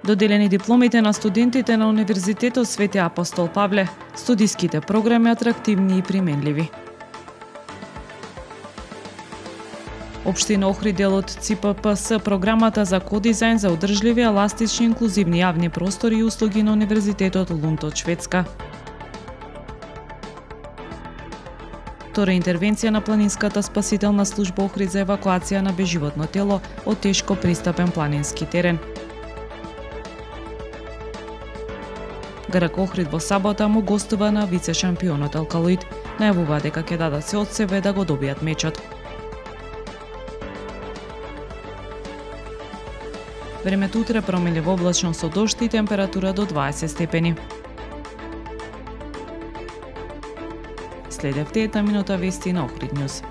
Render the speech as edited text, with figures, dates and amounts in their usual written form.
Доделени дипломите на студентите на Универзитетот Свети Апостол Павле, студиските програми атрактивни и применливи. Општина Охрид дел од ЦППС програмата за кодизајн за одржливи, еластични, инклузивни јавни простори и услуги на Универзитетот Лунд од Шведска. Втора интервенција на планинската спасителна служба Охрид за евакуација на безживотно тело од тешко пристапен планински терен. ГРК Охрид во сабота му гостува на вице-шампионот Алкалоид. Најавува дека ќе дадат се од себе да го добијат мечот. Времето утре променливо облачно со дожд и температура до 20 степени. Следевте една минута вести на Охрид Ньюс.